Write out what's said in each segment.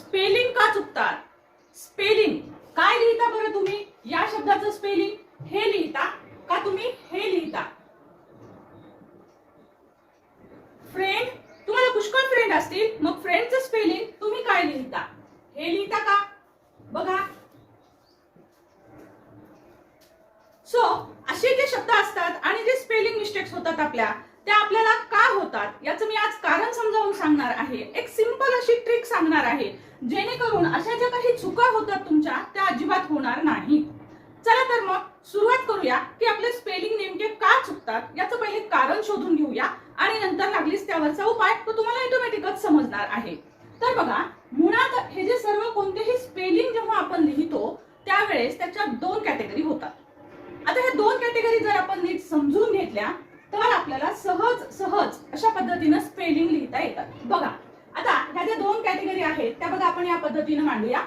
Spelling का चुकतात? Spelling काय लिहिता बरं तुम्ही? या शब्दाचं स्पेलिंग हे लिहिता का तुम्ही हे लिहिता? फ्रेंड, तुम्हाला पुष्कळ फ्रेंड असतील, मग फ्रेंडचं स्पेलिंग तुम्ही काय लिहिता? हे लिहिता का? बघा. सो असे जे शब्द असतात आणि जे स्पेलिंग मिस्टेक्स होतात आपल्या, त्या आपल्याला का होतात याचं मी आज कारण समजावून सांगणार आहे. एक सिंपल अशी ट्रिक सांगणार आहे, जेणेकरून अशा ज्या काही चुका होतात तुमच्या त्या अजिबात होणार नाही. चला तर मग सुरुवात करूया की आपले स्पेलिंग नेमके का चुकतात याचं पहिले कारण शोधून घेऊया आणि नंतर लागलीच त्यावरचा उपाय तो तुम्हाला ऑटोमॅटिकच समजणार आहे. तर बघा, मुळात हे जे सर्व कोणतेही स्पेलिंग जेव्हा आपण लिहितो त्यावेळेस त्याच्या दोन कॅटेगरी होतात. आता ह्या दोन कॅटेगरी जर आपण नीट समजून घेतल्या तर आपल्याला सहज अशा पद्धतीने स्पेलिंग लिहिता येतात. बघा, आता ह्या ज्या दोन कॅटेगरी आहेत त्या बघा आपण या पद्धतीने मांडूया.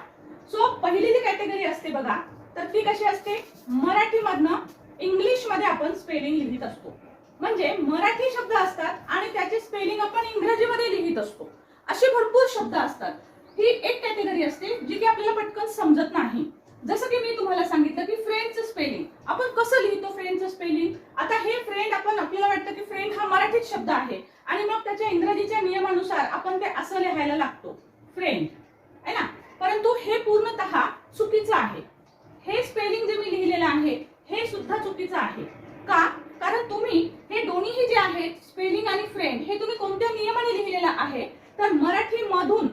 सो पहिली जी कॅटेगरी असते बघा, तर ती कशी असते? मराठीमधनं इंग्लिश मध्ये आपण स्पेलिंग लिहित असतो. म्हणजे मराठी शब्द असतात आणि त्याचे स्पेलिंग आपण इंग्रजीमध्ये लिहित असतो. असे भरपूर शब्द असतात. ही एक कॅटेगरी असते जी की आपल्याला पटकन समजत नाही. जसं की मी तुम्हाला सांगितलं की फ्रेंडचं स्पेलिंग आपण कसं लिहितो. फ्रेंडचं स्पेलिंग, आता हे फ्रेंड आपल्याला वाटतं की फ्रेंड हा मराठीत शब्द आहे आणि मग त्याच्या इंग्रजीच्या नियमानुसार आपण ते असं लिहायला लागतो फ्रेंड, है ना. परंतु हे पूर्णतः चुकीचं आहे. हे स्पेलिंग जे मी लिहिलेलं आहे हे सुद्धा चुकीचं आहे. का? कारण तुम्ही हे दोन्हीही जे आहेत स्पेलिंग आणि फ्रेंड हे तुम्ही कोणत्या नियमाने लिहिलेलं आहे? तर मराठी मधून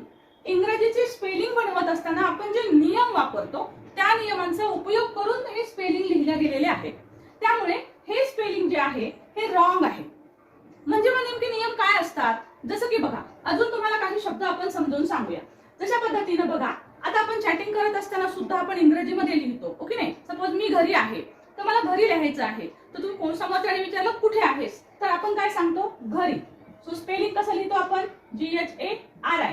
इंग्रजीचे स्पेलिंग बनवत असताना आपण जे नियम वापरतो त्या नियमांचा उपयोग करून हे स्पेलिंग लिहिले गेलेले आहे. त्यामुळे हे स्पेलिंग जे आहे हे रॉंग आहे. म्हणजे मग नेमके नियम काय असतात? जसं की बघा, अजून तुम्हाला काही शब्द आपण समजावून सांगूया. जशा पद्धतीने बघा, आता आपण चॅटिंग करत असताना सुद्धा आपण इंग्रजीमध्ये लिहितो, ओके नाही. सपोज मी घरी आहे तर मला घरी लिहायचं आहे, तर तुम्ही कोण समोरच्याने विचारलं कुठे आहेस तर आपण काय सांगतो? घरी. सो स्पेलिंग कसं लिहितो आपण? GHARI.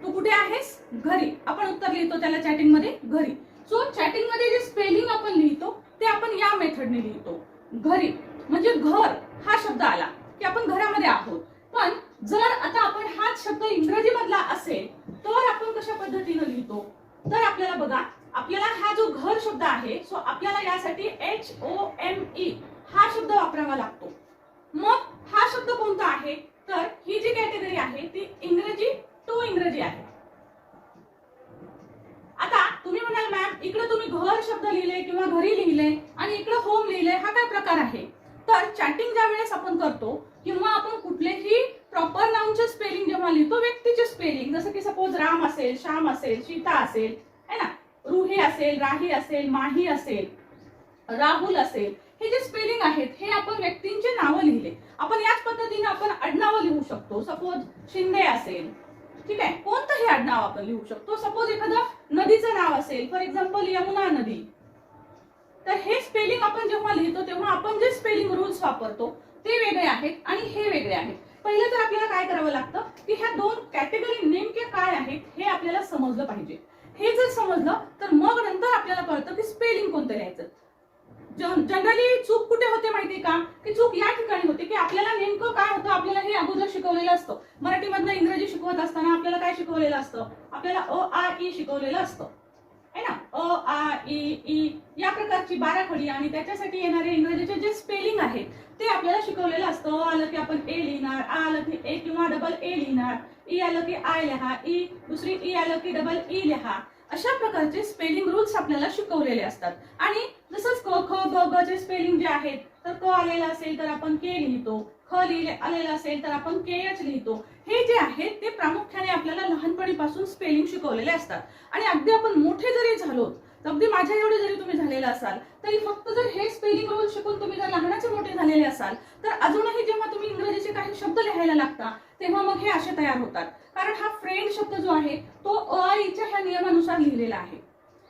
तू कुठे आहेस? घरी. आपण उत्तर लिहितो त्याला चॅटिंग मध्ये घरी. सो चॅटिंग मध्ये जे स्पेलिंग आपण लिहितो ते आपण या मेथडने लिहितो. घरी म्हणजे घर हा शब्द आला की आपण घरामध्ये आहोत. पण जर आता आपण हाच शब्द इंग्रजी मधला असेल तर आपण कशा पद्धतीने लिहितो? तर आपल्याला बघा, आपल्याला हा जो घर शब्द आहे सो आपल्याला यासाठी HOME हा शब्द वापरावा लागतो. मग हा शब्द कोणता आहे? तर ही जी कॅटेगरी आहे ती इंग्रजी टू इंग्रजी आहे. आता तुम्ही म्हणाल मॅम, इकडे तुम्ही घर शब्द लिहिले किंवा घरी लिहिले आणि इकडे होम लिहिले, हा काय प्रकार आहे? तर चॅटिंग ज्या वेळेस आपण करतो किंवा आपण कुठलेही प्रॉपर नाउनचे स्पेलिंग जेव्हा लिहितो, व्यक्तीचे स्पेलिंग, जसं की सपोज राम असेल, श्याम असेल, सीता असेल, है ना, रुही असेल, राही असेल, माही असेल, राहुल असेल, हे जे स्पेलिंग आहेत हे आपण व्यक्तींचे नावं लिहिले. आपण याच पद्धतीने आपण आडनावं लिहू शकतो. सपोज शिंदे असेल, ठीक आहे, कोणतंही आडनाव आपण लिहू शकतो. सपोज एखादं नदीचं नाव असेल, फॉर एक्झाम्पल यमुना नदी, तर हे स्पेलिंग आपण जेव्हा लिहितो तेव्हा आपण जे स्पेलिंग रूल्स वापरतो ते वेगळे आहेत आणि हे वेगळे आहेत. पहिलं तर आपल्याला काय करावं लागतं की ह्या दोन कॅटेगरी नेमके काय आहेत हे आपल्याला समजलं पाहिजे. हे जर समजलं तर मग नंतर आपल्याला कळतं की स्पेलिंग कोणतं लिहायचं. जनरली चूक कुठे होते माहिती का? की चूक या ठिकाणी होते की आपल्याला नेमकं काय होतं, आपल्याला हे अगोदर शिकवलेलं असतं. मराठीमधनं इंग्रजी शिकवत असताना आपल्याला काय शिकवलेलं असतं? आपल्याला अ आ इ शिकवलेलं असतं, है ना. अ आ इ ई या प्रकारची 12 खडी आणि त्याच्यासाठी येणारे इंग्रजीचे जे स्पेलिंग आहेत ते आपल्याला शिकवलेलं असतं. अ आलं की आपण ए लिहिणार, आ आलं की ए किंवा डबल ए लिहिणार, ई आलं की आय लिहा, ई दुसरी ई आलं की डबल ई लिहा. अशा प्रकारचे स्पेलिंग रूल्स आपल्याला शिकवलेले असतात. आणि जसंच क ख ग ग चे स्पेलिंग जे आहेत, तर क आलेला असेल तर आपण के लिहितो, ख आलेला असेल तर आपण KH लिहितो. हे जे आहेत ते प्रामुख्याने आपल्याला लहानपणीपासून स्पेलिंग शिकवलेले असतात. आणि अगदी आपण मोठे जरी झालो, अगदी माझ्या एवढे जरी तुम्ही झालेला असाल तरी फक्त जर हे स्पेलिंग रूल शिकून तुम्ही जर लहानाचे मोठे झालेले असाल तर अजूनही जेव्हा तुम्ही इंग्रजीचे काही शब्द लिहायला लागता तेव्हा मग हे असे तयार होतात. कारण हा फ्रेंड शब्द जो आहे तो अ आ इ च्या ह्या नियमानुसार लिहिलेला आहे.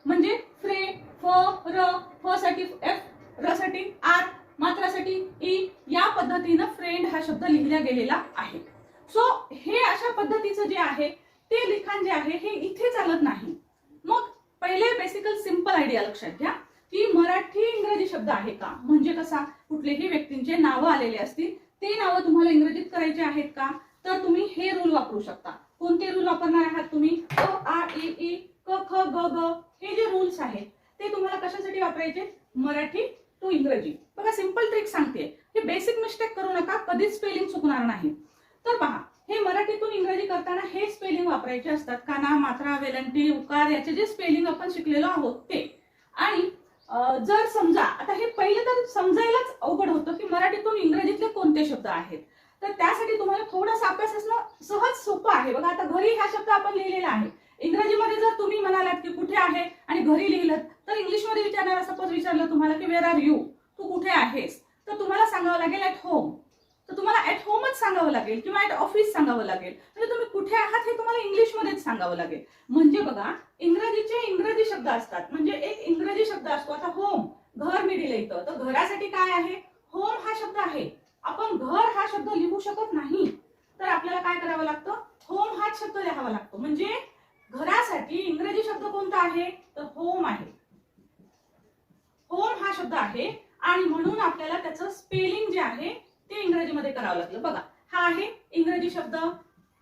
म्हणजे फ्रे, फ, र, फ साठी F, र साठी R, मात्रासाठी ई, या पद्धतीने फ्रेंड हा शब्द लिहिला गेलेला आहे. सो हे अशा पद्धतीचं जे आहे ते लिखाण जे आहे हे इथे चालत नाही. मग पहिले बेसिकल सिंपल आयडिया लक्षात घ्या की मराठी इंग्रजी शब्द आहे का? म्हणजे कसा? कुठलेही व्यक्तींचे नावं आलेले असतील ते नावं तुम्हाला इंग्रजीत करायचे आहेत का? तर तुम्ही हे रूल वापरू शकता. कोणते रूल वापरणार आहात तुम्ही? अ आ ग ग हे जे रूल्स आहेत ते तुम्हाला कशासाठी वापरायचे, मराठी टू इंग्रजी. बघा सिंपल ट्रिक सांगते, हे बेसिक मिस्टेक करू नका, कधीच स्पेलिंग चुकणार नाही. तर पहा, हे मराठीतून इंग्रजी करताना हे स्पेलिंग वापरायचे असतात, काना, मात्रा, वेलांटी, उकार याचे जे स्पेलिंग आपण शिकलेलो आहोत ते. आणि जर समजा आता हे पहिलं तर समजायलाच अवघड होतं की मराठीतून इंग्रजीतले कोणते शब्द आहेत, तर त्यासाठी तुम्हाला थोडासा अभ्यास असणं सहज सोपं आहे. बघा आता घरी हा शब्द आपण लिहिलेला आहे, इंग्रजीमध्ये जर तुम्ही म्हणालात की कुठे आहे आणि घरी लिहिलं, तर इंग्लिशमध्ये विचारणारा सपोज विचारलं तुम्हाला की वेअर आर यू, तू कुठे आहेस, तर तुम्हाला सांगावं लागेल ॲट होम. तर तुम्हाला ॲट होमच सांगावं लागेल किंवा ॲट ऑफिस सांगावं लागेल. म्हणजे तुम्ही कुठे आहात हे तुम्हाला इंग्लिशमध्येच सांगावं लागेल. म्हणजे बघा इंग्रजीचे इंग्रजी शब्द असतात, म्हणजे एक इंग्रजी शब्द असतो. आता होम, घर मी दिलं इथं, तर घरासाठी काय आहे, होम हा शब्द आहे. आपण घर हा शब्द लिहू शकत नाही, तर आपल्याला काय करावं लागतं, होम हाच शब्द लिहावा लागतो. म्हणजे घरासाठी इंग्रजी शब्द कोणता आहे, तर होम आहे. होम हा शब्द आहे आणि म्हणून आपल्याला त्याचं स्पेलिंग जे आहे ते इंग्रजीमध्ये करावं लागलं. बघा हा आहे इंग्रजी शब्द,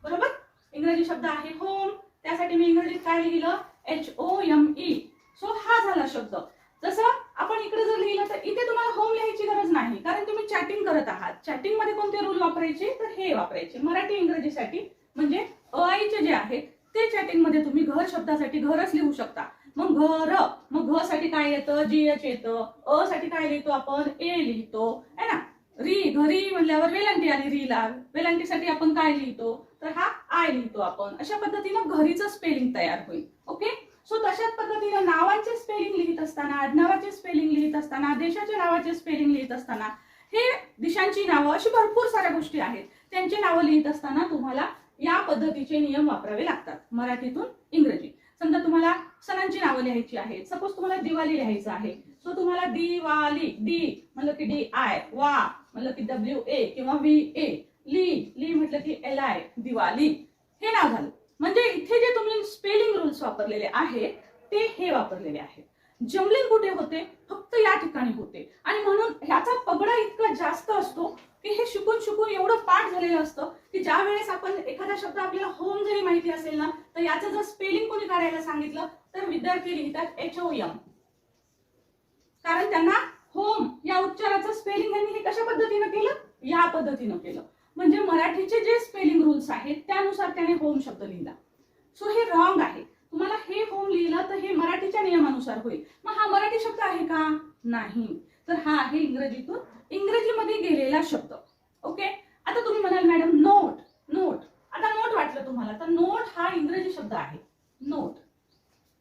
बरोबर, इंग्रजी शब्द आहे होम, त्यासाठी मी इंग्रजीत काय लिहिलं, HOME. सो हा झाला शब्द. जसं आपण इकडे जर लिहिलं तर इथे तुम्हाला होम लिहायची गरज नाही, कारण तुम्ही चॅटिंग करत आहात. चॅटिंग मध्ये कोणते रूल वापरायचे, तर हे वापरायचे मराठी इंग्रजीसाठी. म्हणजे अआईचे जे आहे ते चॅटिंग मध्ये तुम्ही घर शब्दासाठी घरच लिहू शकता. मग घर, मग घ साठी काय येतं, GH येतं. अ साठी काय लिहितो आपण, ए लिहितो, है ना. री, घरी म्हणल्यावर वेलांटी आली रीला, वेलांटीसाठी आपण काय लिहितो, तर हा आय लिहितो आपण. अशा पद्धतीनं घरीचं स्पेलिंग तयार होईल. ओके. सो तशाच पद्धतीनं नावांचे स्पेलिंग लिहित असताना, आडनावाचे स्पेलिंग लिहित असताना, देशाच्या नावाचे स्पेलिंग लिहित असताना, हे दिशांची नावं अशी भरपूर साऱ्या गोष्टी आहेत, त्यांची नावं लिहित असताना तुम्हाला या पद्धतीचे नियम वापरावे लागतात मराठीतून इंग्रजी. समजा तुम्हाला सणांची नावं लिहायची आहेत, सपोज तुम्हाला दिवाळी लिहायचं आहे, सो तुम्हाला दिवाळी, डी म्हणलं की DI, वा म्हणलं की WA किंवा VA, ली म्हटलं की LI, दिवाळी हे नाव झालं. म्हणजे इथे जे तुम्ही स्पेलिंग रूल्स वापरलेले आहेत ते हे वापरलेले आहेत. जमलिंग कुठे होते, फक्त या ठिकाणी होते. आणि म्हणून ह्याचा पगडा इतका जास्त असतो की हे शिकून शिकून एवढं पाठ झालेलं असतं की ज्या वेळेस आपण एखादा शब्द आपल्याला होम जरी माहिती असेल ना, तर याचं जर स्पेलिंग कोणी काढायला सांगितलं तर विद्यार्थी लिहितात HOM, कारण त्यांना होम या उच्चाराचं स्पेलिंग यांनी हे कशा पद्धतीनं केलं, या पद्धतीनं केलं. म्हणजे मराठीचे जे स्पेलिंग रूल्स आहेत त्यानुसार त्याने होम शब्द लिहिला. सो हे रॉंग आहे. तुम्हाला हे होम लिहिलं तर हे मराठीच्या नियमानुसार होईल. मग हा मराठी शब्द आहे का, नाही, तर हा आहे इंग्रजीतून इंग्रजीमध्ये गेलेला शब्द. ओके. आता तुम्ही म्हणाल मॅडम नोट, नोट, आता नोट वाटलं तुम्हाला, तर नोट हा इंग्रजी शब्द आहे, नोट.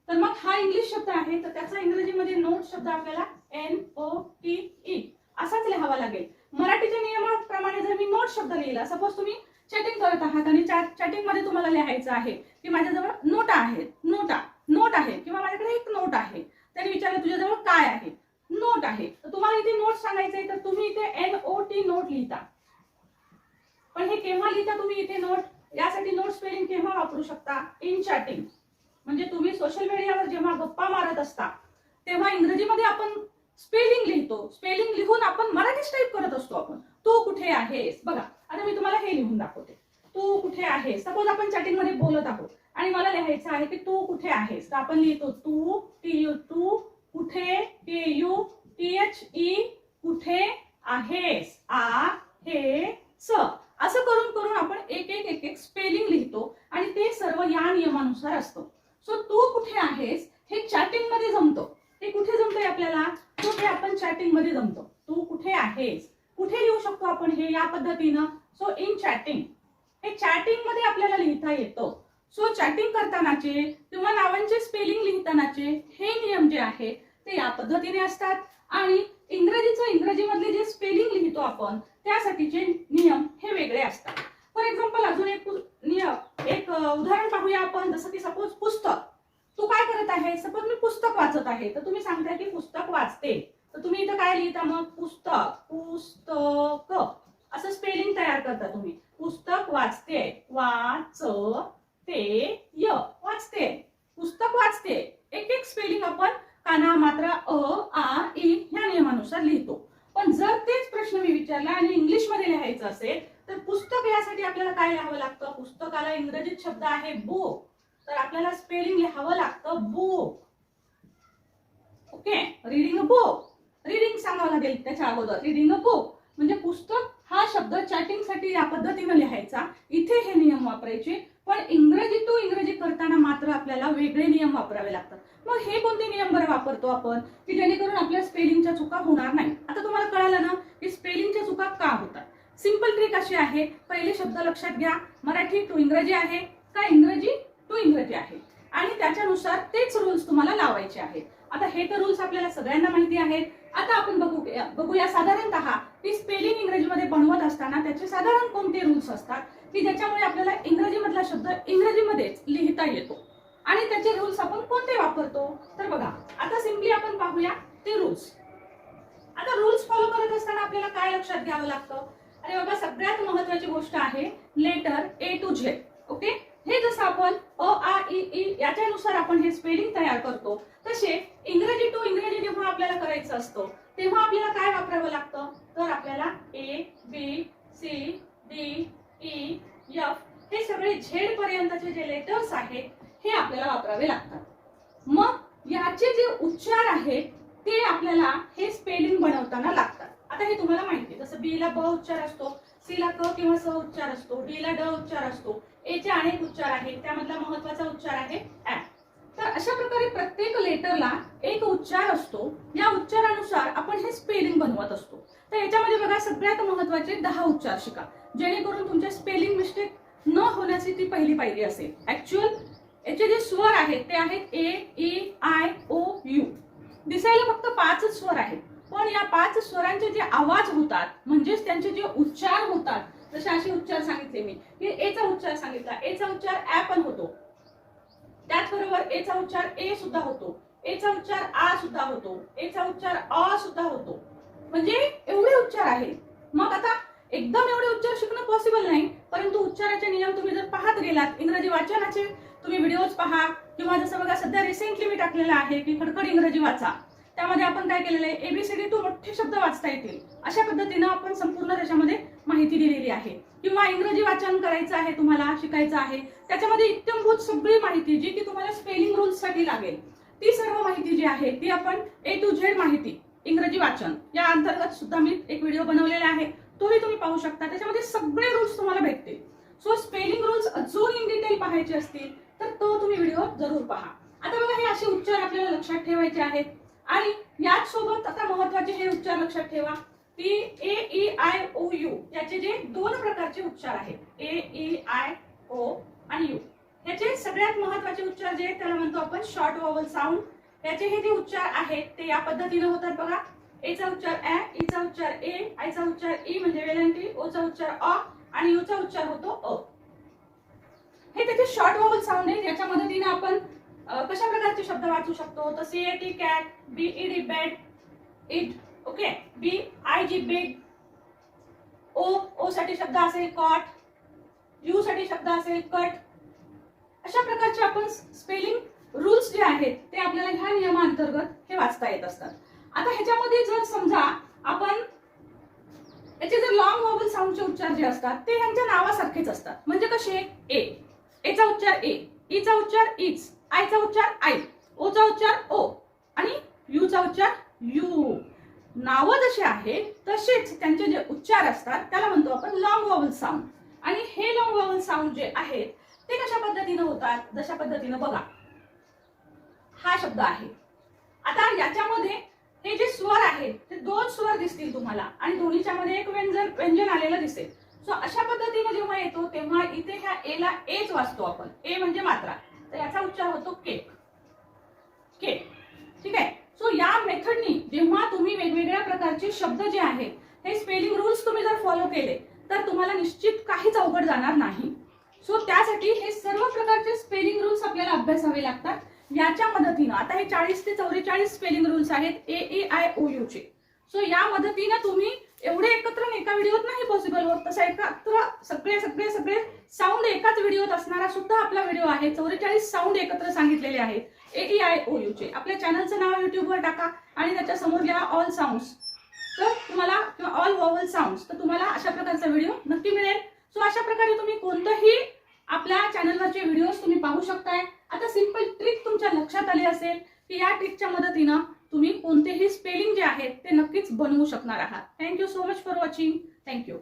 तर मग हा इंग्लिश शब्द आहे, तर त्याचा इंग्रजीमध्ये नोट शब्द आपल्याला NOTE असाच लिहावा लागेल. मराठीच्या नियमाप्रमाणे जर मी नोट शब्द लिहिला, सपोज तुम्ही चॅटिंग करत आहात आणि चॅटिंग मध्ये तुम्हाला लिहायचं आहे की माझ्याजवळ नोटा आहेत, नोट आहे किंवा माझ्याकडे एक नोट आहे, त्याने विचारलं तुझ्याजवळ काय आहे, नोट आहे, तर तुम्हाला इथे नोट सांगायचंय, तर तुम्ही इथे NOT नोट लिहिता. पण हे केव्हा लिहिता तुम्ही इथे नोट, यासाठी नोट स्पेलिंग केव्हा वापरू शकता, इन चॅटिंग. म्हणजे तुम्ही सोशल मीडियावर जेव्हा गप्पा मारत असता तेव्हा इंग्रजीमध्ये आपण स्पेलिंग लिहितो, स्पेलिंग लिहून आपण मराठीच टाईप करत असतो. आपण तू कुठे आहेस, बघा आता मी तुम्हाला हे लिहून दाखवते, तू कुठे आहेस. सपोज आपण चॅटिंग मध्ये बोलत आहोत आणि मला लिहायचं आहे की तू कुठे आहेस, तर आपण लिहितो तू, TU, तू कुठे, TUTHE, कुठे आहेस, आहेस. असं करून करून आपण एक एक स्पेलिंग लिहितो आणि ते सर्व या नियमानुसार असतं. सो तू कुठे आहेस हे चॅटिंग मध्ये जमतं. हे कुठे जमतंय आपल्याला, तो हे आपण चॅटिंग मध्ये जमतो. तू कुठे आहेस, कुठे लिहू शकतो आपण हे या पद्धतीनं, सो इन चॅटिंग. हे चॅटिंग मध्ये आपल्याला लिहिता येतं. सो चॅटिंग करतानाचे किंवा नावांचे स्पेलिंग लिहितानाचे हे नियम जे आहे ते या पद्धतीने असतात. आणि इंग्रजीचं इंग्रजीमधले जे स्पेलिंग लिहितो आपण त्यासाठीचे नियम हे वेगळे असतात. फॉर एक्झाम्पल अजून एक उदाहरण पाहूया आपण. जसं की सपोज पुस्तक, तू काय करत आहे, सपोज मी पुस्तक वाचत आहे, तर तुम्ही सांगताय की पुस्तक वाचते, तर तुम्ही इथं काय लिहिता, मग पुस्तक, पुस्तक असं स्पेलिंग तयार करता तुम्ही. पुस्तक वाचते, वाचते, वाचते, पुस्तक वाचते. एक एक स्पेलिंग आपण काना, मात्रा, I ह्या नियमानुसार लिहितो. पण जर तेच प्रश्न मी विचारला आणि इंग्लिश मध्ये लिहायचं असेल तर पुस्तक यासाठी आपल्याला काय लिहावं लागतं, पुस्तकाला इंग्रजीत शब्द आहे बुक, तर आपल्याला स्पेलिंग लिहावं लागतं book. Okay, reading a book. Reading सांगावं लागेल त्याच्या अगोदर. रीडिंग अ बुक म्हणजे पुस्तक हा शब्द चॅटिंगसाठी या पद्धतीने लिहायचा. इथे हे नियम वापरायचे. पण इंग्रजी टू इंग्रजी करताना मात्र आपल्याला वेगळे नियम वापरावे लागतात. मग हे कोणते नियम बरं वापरतो आपण की जेणेकरून आपल्या स्पेलिंगच्या चुका होणार नाही. आता तुम्हाला कळालं ना की स्पेलिंगच्या चुका का होतात. सिंपल ट्रिक अशी आहे, पहिले शब्द लक्षात घ्या. मराठी टू इंग्रजी आहे का इंग्रजी टू इंग्रजी आहे आणि त्याच्यानुसार तेच रूल्स तुम्हाला लावायचे आहेत. आता हे तर रूल्स आपल्याला सगळ्यांना माहिती आहेत. आता आपण बघूया साधारणतः की स्पेलिंग इंग्रजीमध्ये बनवत असताना त्याचे साधारण कोणते रूल्स असतात की ज्याच्यामुळे आपल्याला इंग्रजी मधला शब्द इंग्रजीमध्येच लिहिता येतो आणि त्याचे रूल्स आपण कोणते वापरतो. तर बघा, आता सिंपली आपण पाहूया ते रूल्स. आता रूल्स फॉलो करत असताना आपल्याला काय लक्षात घ्यावं लागतं. अरे बाबा, सगळ्यात महत्त्वाची गोष्ट आहे letter A to Z. Okay, हे जसं आपण अ आ इ ई याच्यानुसार आपण हे स्पेलिंग तयार करतो, तसे इंग्रजी टू इंग्रजी जेव्हा आपल्याला करायचं असतं तेव्हा आपल्याला काय वापरावं लागतं. तर आपल्याला A B C D E F हे सगळे झेड पर्यंतचे जे लेटर्स आहेत हे आपल्याला वापरावे लागतात. मग याचे जे उच्चार आहेत ते आपल्याला हे स्पेलिंग बनवताना लागतात. आता हे तुम्हाला माहिती आहे, जसं बी ला ब उच्चार असतो, सी ला क किंवा स उच्चार असतो, डी ला ड उच्चार असतो, ए चे अनेक उच्चार आहेत, त्यामधला महत्त्वाचा उच्चार आहे ऍ. तर अशा प्रकारे प्रत्येक लेटरला एक उच्चार असतो. या उच्चारानुसार आपण हे स्पेलिंग बनवत असतो. तर याच्यामध्ये बघा, सगळ्यात महत्त्वाचे 10 उच्चार शिका जेणेकरून तुमच्या स्पेलिंग मिस्टेक न होण्याची ती पहिली पायरी असेल. ऍक्च्युअल याचे जे स्वर आहेत ते आहेत ए ई आय ओ यू. दिसायला फक्त 5 स्वर आहेत, पण या 5 स्वरांचे जे आवाज होतात म्हणजेच त्यांचे जे उच्चार होतात, जसे असे उच्चार सांगितले मी की ए चा उच्चार सांगितला, ए चा उच्चार ऍ पण होतो, त्याचबरोबर ए चा उच्चार ए सुद्धा होतो, ए चा उच्चार आ सुद्धा होतो, ए चा उच्चार अ सुद्धा होतो. म्हणजे एवढे उच्चार आहेत. मग आता एकदम एवढे उच्चार शिकणं पॉसिबल नाही, परंतु उच्चाराचे नियम तुम्ही जर पाहत गेलात, इंग्रजी वाचनाचे तुम्ही व्हिडिओज पहा किंवा जसं बघा सध्या रिसेंटली मी टाकलेलं आहे की खडखड इंग्रजी वाचा, त्यामध्ये आपण काय केलेलं आहे, एबीसीडी टू मोठे शब्द वाचता येतील अशा पद्धतीनं आपण संपूर्ण त्याच्यामध्ये माहिती दिलेली आहे. किंवा इंग्रजी वाचन करायचं आहे, तुम्हाला शिकायचं आहे, त्याच्यामध्ये इत्यंभूत सगळी माहिती जी की तुम्हाला स्पेलिंग रूल्स साठी लागेल ती सर्व माहिती जी आहे ती आपण ए टू झेड माहिती इंग्रजी वाचन या अंतर्गत सुद्धा मी एक व्हिडिओ बनवलेला आहे, तोही तुम्ही पाहू शकता. त्याच्यामध्ये सगळे रूल्स तुम्हाला भेटतील. सो स्पेलिंग रूल्स अजून इन डिटेल पाहायचे असतील तर तो तुम्ही व्हिडिओ जरूर पहा. आता बघा, हे असे उच्चार आपल्याला लक्षात ठेवायचे आहेत आणि याच सोबत आता महत्त्वाचे हे उच्चार लक्षात ठेवा की ए ई आय ओ यू याचे जे 2 प्रकारचे उच्चार आहेत, ए ई आय ओ आणि यू, याचे सगळ्यात महत्त्वाचे उच्चार जे त्याला म्हणतो आपण शॉर्ट व्हावल साऊंड. याचे हे जे उच्चार आहेत ते या पद्धतीने होतात बघा. ए चा उच्चार ऍ, ई चा उच्चार ए, आय चा उच्चार ई म्हणजे वेलांटी, ओ चा उच्चार अ आणि यू चा उच्चार होतो अ. हे त्याचे शॉर्ट व्हावल साऊंड आहे. याच्या मदतीने आपण कशा प्रकारचे शब्द वाचू शकतो. तर C A T cat, B E D bat, it, okay, B I G big, O साठी शब्द असेल कॉट, यू साठी शब्द असेल कट. अशा प्रकारचे आपण स्पेलिंग रूल्स जे आहेत ते आपल्याला ह्या नियमांतर्गत हे वाचता येत असतात. आता ह्याच्यामध्ये जर समजा आपण याचे जर लॉंग व्हावल साऊंडचे उच्चार जे असतात ते ह्यांच्या नावासारखेच असतात. म्हणजे कसे, ए चा उच्चार ए, ई चा उच्चार इज, आय चा उच्चार आय, ओ चा उच्चार ओ आणि यू चा उच्चार यू. नावं जसे आहेत तसेच त्यांचे जे उच्चार असतात त्याला म्हणतो आपण लॉंग व्हावल साऊंड. आणि हे लॉंग व्हावल साऊंड जे आहेत ते कशा पद्धतीने होतात, जशा पद्धतीने बघा, हा शब्द आहे. आता याच्यामध्ये हे जे स्वर आहेत ते 2 स्वर दिसतील तुम्हाला आणि दोन्हीच्या मध्ये एक व्यंजन आलेलं दिसेल. सो अशा पद्धतीने जेव्हा येतो तेव्हा इथे ह्या ए ला एच वाचतो आपण, ए म्हणजे मात्रा, तर याचा उच्चार होतो केक, केक. ठीक आहे. सो या मेथडनी जेव्हा तुम्ही वेगवेगळ्या प्रकारचे शब्द जे आहेत हे स्पेलिंग रूल्स तुम्ही जर फॉलो केले तर तुम्हाला निश्चित काहीच अवघड जाणार नाही. सो त्यासाठी हे सर्व प्रकारचे स्पेलिंग रूल्स आपल्याला अभ्यासावे लागतात. याच्या मदतीने आता हे 40 ते 44 स्पेलिंग रूल्स आहेत ए ई आय ओ यू चे. सो या मदतीने तुम्ही एवढे एकत्र एका व्हिडिओत नाही पॉसिबल होत, तसा एकत्र सगळे सगळे सगळे साऊंड एकाच व्हिडिओत असणारा सुद्धा आपला व्हिडिओ आहे. 44 साऊंड एकत्र सांगितलेले आहेत ए ई आय ओ यू चे. आपल्या चॅनलचं नाव युट्यूबवर टाका आणि त्याच्या समोर लिहा ऑल साऊंड्स, तर तुम्हाला किंवा ऑल व्हावल साऊंड्स, तर तुम्हाला अशा प्रकारचा व्हिडिओ नक्की मिळेल. सो अशा प्रकारे तुम्ही कोणतंही आपल्या चॅनलवरचे व्हिडिओज तुम्ही पाहू शकताय. आता सिंपल ट्रिक तुमच्या लक्षात आली असेल की या ट्रिकच्या मदतीनं तुम्ही कोणतेही स्पेलिंग जे आहेत ते नक्कीच बनवू शकणार आहात. Thank you so much for watching. Thank you.